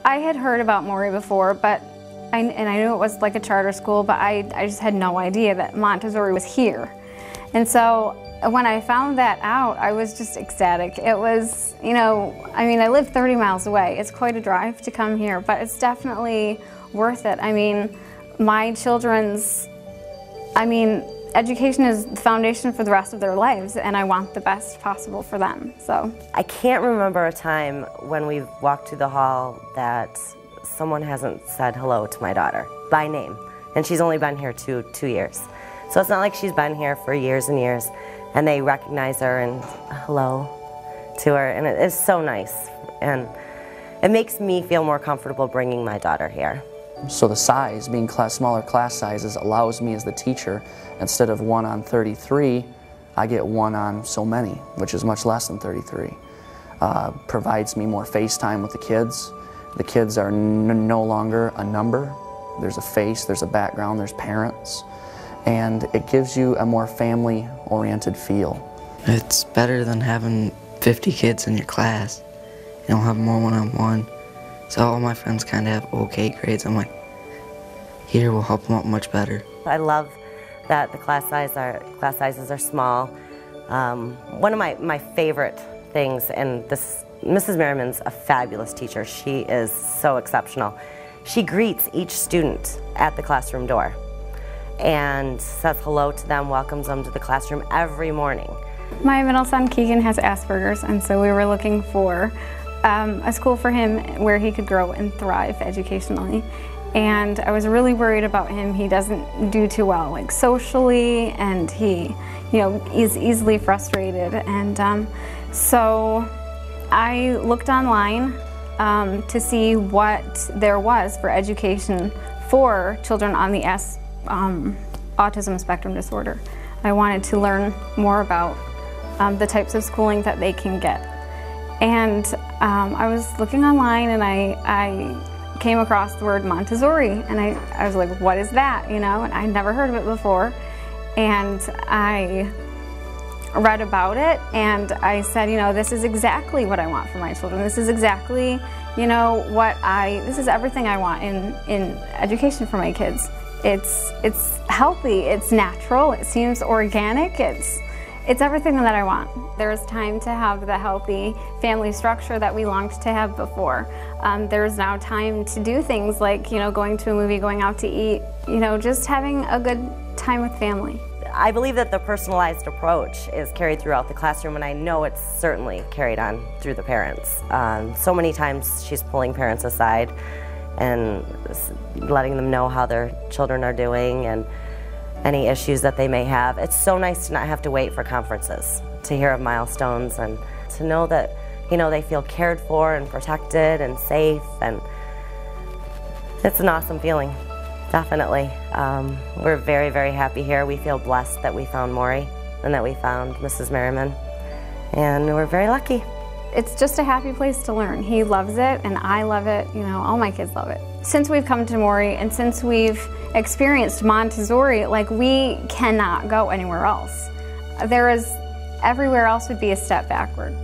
I had heard about Morey before, but I knew it was like a charter school, but I just had no idea that Montessori was here. And so when I found that out, I was just ecstatic. It was, you know, I mean, I live 30 miles away. It's quite a drive to come here, but it's definitely worth it. I mean, my children's, education is the foundation for the rest of their lives, and I want the best possible for them, so. I can't remember a time when we've walked through the hall that someone hasn't said hello to my daughter by name, and she's only been here two years. So it's not like she's been here for years and years, and they recognize her and hello to her, and it is so nice, and it makes me feel more comfortable bringing my daughter here. So the size, being smaller class sizes, allows me as the teacher, instead of 1 on 33, I get 1 on so many, which is much less than 33. Provides me more face time with the kids. The kids are no longer a number. There's a face, there's a background, there's parents, and it gives you a more family-oriented feel. It's better than having 50 kids in your class. You don't have more one-on-one. So all my friends kind of have okay grades. I'm like, here we'll help them out much better. I love that the class sizes are small. One of my favorite things, and Mrs. Merriman's a fabulous teacher. She is so exceptional. She greets each student at the classroom door and says hello to them, welcomes them to the classroom every morning. My middle son Keegan has Asperger's, and so we were looking for a school for him where he could grow and thrive educationally. And I was really worried about him. He doesn't do too well, like socially, and he, is easily frustrated. And so I looked online to see what there was for education for children on the autism spectrum disorder. I wanted to learn more about the types of schooling that they can get. And I was looking online, and I came across the word Montessori, and I was like, what is that, and I'd never heard of it before. And I read about it, and I said, this is exactly what I want for my children. This is exactly, this is everything I want in education for my kids. It's healthy, it's natural, it seems organic, it's everything that I want. There's time to have the healthy family structure that we longed to have before. There's now time to do things like, going to a movie, going out to eat, just having a good time with family. I believe that the personalized approach is carried throughout the classroom, and I know it's certainly carried on through the parents. So many times she's pulling parents aside and letting them know how their children are doing and any issues that they may have. It's so nice to not have to wait for conferences to hear of milestones and to know that, they feel cared for and protected and safe, and it's an awesome feeling, definitely. We're very, very happy here. We feel blessed that we found Morey and that we found Mrs. Merriman, and we're very lucky. It's just a happy place to learn. He loves it, and I love it. All my kids love it. Since we've come to Morey, and since we've experienced Montessori, we cannot go anywhere else. Everywhere else would be a step backward.